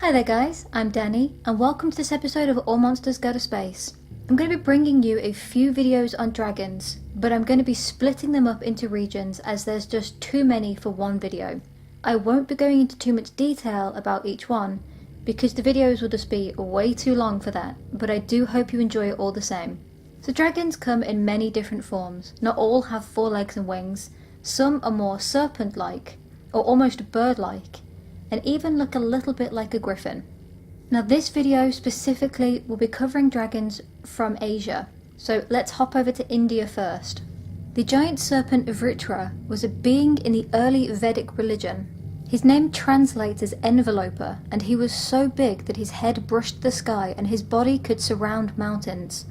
Hi there guys, I'm Danny, and welcome to this episode of All Monsters Go to Space. I'm going to be bringing you a few videos on dragons, but I'm going to be splitting them up into regions as there's just too many for one video. I won't be going into too much detail about each one, because the videos will just be way too long for that, but I do hope you enjoy it all the same. So dragons come in many different forms. Not all have 4 legs and wings, some are more serpent-like, or almost bird-like, and even look a little bit like a griffin. Now this video specifically will be covering dragons from Asia, so let's hop over to India first. The giant serpent Vritra was a being in the early Vedic religion. His name translates as enveloper, and he was so big that his head brushed the sky and his body could surround mountains.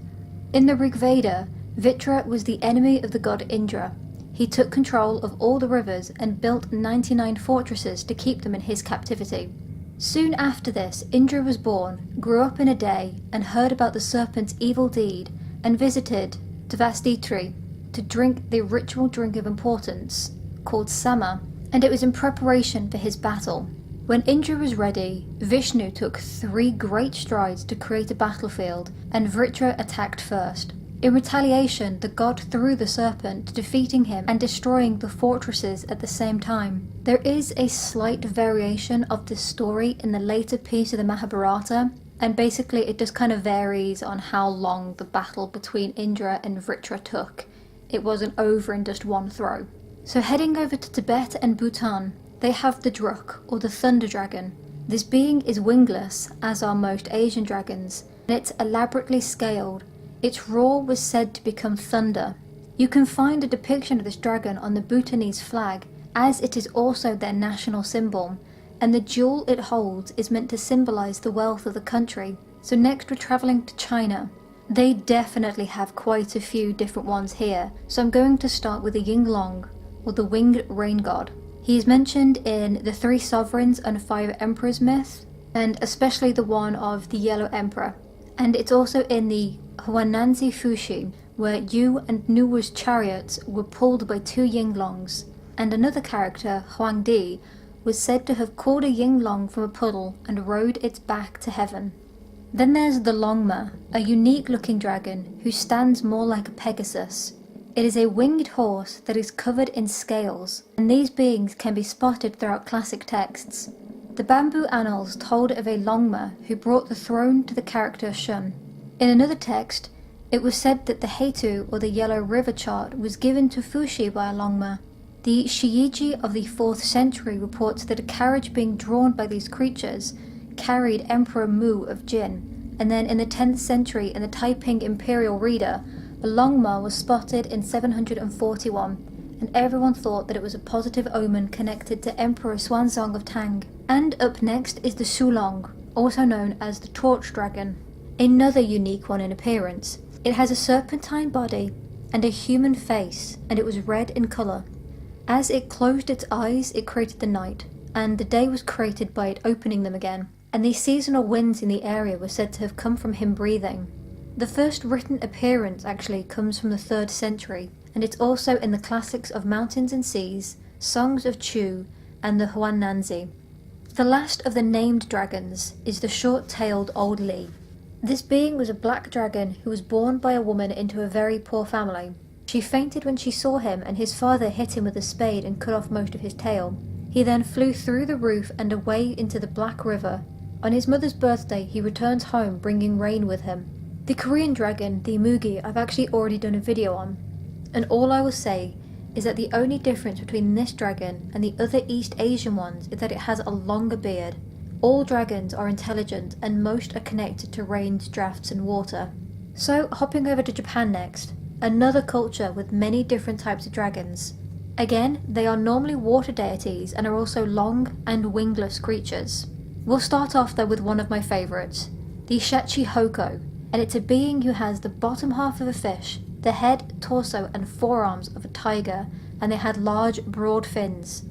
In the Rig Veda, Vritra was the enemy of the god Indra. He took control of all the rivers and built 99 fortresses to keep them in his captivity. Soon after this, Indra was born, grew up in a day, and heard about the serpent's evil deed, and visited Devastitri to drink the ritual drink of importance, called Sama, and it was in preparation for his battle. When Indra was ready, Vishnu took 3 great strides to create a battlefield, and Vritra attacked first. In retaliation, the god threw the serpent, defeating him and destroying the fortresses at the same time. There is a slight variation of this story in the later piece of the Mahabharata, and basically it just kind of varies on how long the battle between Indra and Vritra took. It wasn't over in just one throw. So heading over to Tibet and Bhutan, they have the Druk, or the thunder dragon. This being is wingless, as are most Asian dragons, and it's elaborately scaled. Its roar was said to become thunder. You can find a depiction of this dragon on the Bhutanese flag, as it is also their national symbol, and the jewel it holds is meant to symbolize the wealth of the country. So next we're traveling to China. They definitely have quite a few different ones here, so I'm going to start with the Yinglong, or the winged rain god. He is mentioned in the 3 sovereigns and 5 emperors myth, and especially the one of the Yellow Emperor. And it's also in the Huainanzi Fuxi, where Yu and Nuwu's chariots were pulled by 2 Yinglongs, and another character, Huangdi, was said to have called a Yinglong from a puddle and rode its back to heaven. Then there's the Longma, a unique looking dragon who stands more like a Pegasus. It is a winged horse that is covered in scales, and these beings can be spotted throughout classic texts. The Bamboo Annals told of a Longma who brought the throne to the character Shun. In another text, it was said that the Heitu, or the Yellow River chart, was given to Fuxi by a Longma. The Shiyiji of the 4th century reports that a carriage being drawn by these creatures carried Emperor Mu of Jin, and then in the 10th century in the Taiping Imperial Reader, a Longma was spotted in 741, and everyone thought that it was a positive omen connected to Emperor Xuanzong of Tang. And up next is the Sulong, also known as the Torch Dragon. Another unique one in appearance. It has a serpentine body and a human face, and it was red in colour. As it closed its eyes, it created the night, and the day was created by it opening them again, and the seasonal winds in the area were said to have come from him breathing. The first written appearance actually comes from the 3rd century, and it's also in the classics of Mountains and Seas, Songs of Chu, and the Huainanzi. The last of the named dragons is the short-tailed Old Li. This being was a black dragon who was born by a woman into a very poor family. She fainted when she saw him, and his father hit him with a spade and cut off most of his tail. He then flew through the roof and away into the Black River. On his mother's birthday, he returns home bringing rain with him. The Korean dragon, the Mugi, I've actually already done a video on, and all I will say is that the only difference between this dragon and the other East Asian ones is that it has a longer beard. All dragons are intelligent, and most are connected to rains, drafts and water. So hopping over to Japan next, another culture with many different types of dragons. Again, they are normally water deities and are also long and wingless creatures. We'll start off though with one of my favourites, the Shachihoko, and it's a being who has the bottom half of a fish, the head, torso and forearms of a tiger, and they had large broad fins.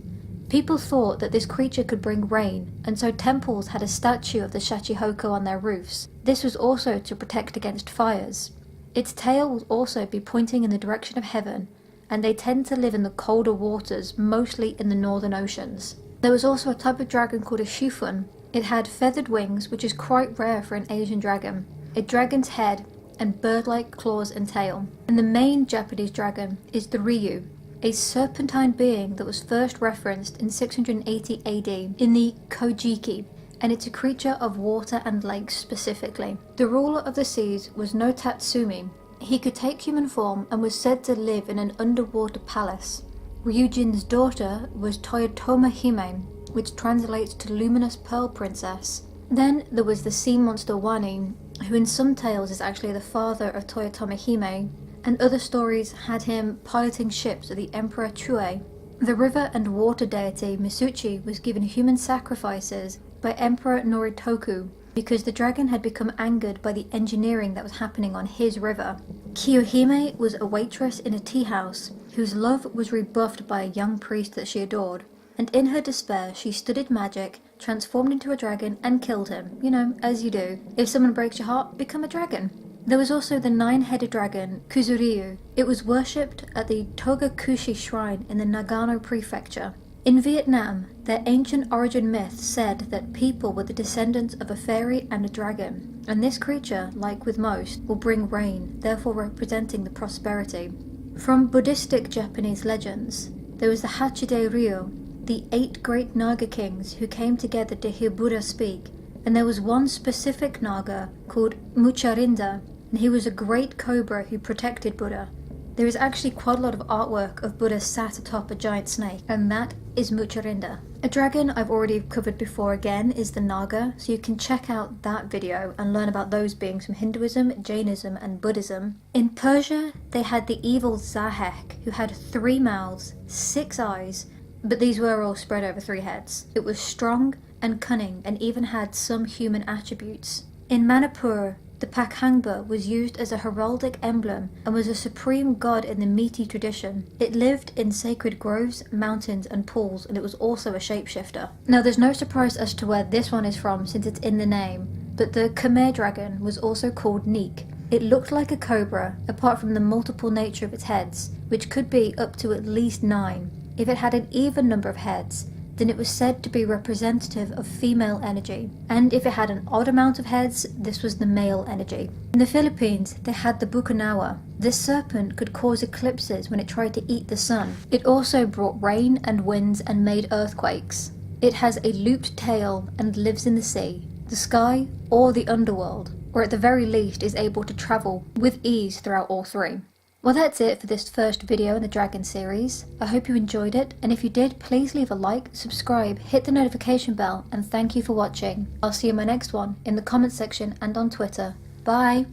People thought that this creature could bring rain, and so temples had a statue of the Shachihoko on their roofs. This was also to protect against fires. Its tail would also be pointing in the direction of heaven, and they tend to live in the colder waters, mostly in the northern oceans. There was also a type of dragon called a Shifun. It had feathered wings, which is quite rare for an Asian dragon, a dragon's head, and bird-like claws and tail. And the main Japanese dragon is the Ryu, a serpentine being that was first referenced in 680 AD in the Kojiki, and it's a creature of water and lakes specifically. The ruler of the seas was no Tatsumi. He could take human form and was said to live in an underwater palace. Ryujin's daughter was Toyotoma Hime, which translates to Luminous Pearl Princess. Then there was the sea monster Wani, who in some tales is actually the father of Toyotoma Hime, and other stories had him piloting ships of the Emperor Chue. The river and water deity Misuchi was given human sacrifices by Emperor Noritoku because the dragon had become angered by the engineering that was happening on his river. Kiyohime was a waitress in a tea house whose love was rebuffed by a young priest that she adored, and in her despair she studied magic, transformed into a dragon and killed him. You know, as you do. If someone breaks your heart, become a dragon. There was also the 9-headed dragon, Kuzuryu. It was worshipped at the Togakushi Shrine in the Nagano Prefecture. In Vietnam, their ancient origin myth said that people were the descendants of a fairy and a dragon, and this creature, like with most, will bring rain, therefore representing the prosperity. From Buddhistic Japanese legends, there was the Hachide Ryo, the 8 great Naga kings who came together to hear Buddha speak, and there was one specific Naga called Mucharinda, and he was a great cobra who protected Buddha. There is actually quite a lot of artwork of Buddha sat atop a giant snake, and that is Mucharinda. A dragon I've already covered before again is the Naga, so you can check out that video and learn about those beings from Hinduism, Jainism and Buddhism. In Persia, they had the evil Zahek, who had 3 mouths, 6 eyes, but these were all spread over 3 heads. It was strong and cunning and even had some human attributes. In Manipur, the Pakhangba was used as a heraldic emblem and was a supreme god in the Metis tradition. It lived in sacred groves, mountains and pools, and it was also a shapeshifter. Now there's no surprise as to where this one is from since it's in the name, but the Khmer dragon was also called Neek. It looked like a cobra, apart from the multiple nature of its heads, which could be up to at least 9. If it had an even number of heads, then it was said to be representative of female energy, and if it had an odd amount of heads, this was the male energy. In the Philippines, they had the Bukanawa. This serpent could cause eclipses when it tried to eat the sun. It also brought rain and winds and made earthquakes. It has a looped tail and lives in the sea, the sky, or the underworld, or at the very least is able to travel with ease throughout all 3. Well, that's it for this first video in the Dragon series. I hope you enjoyed it, and if you did, please leave a like, subscribe, hit the notification bell, and thank you for watching. I'll see you in my next one, in the comments section and on Twitter. Bye!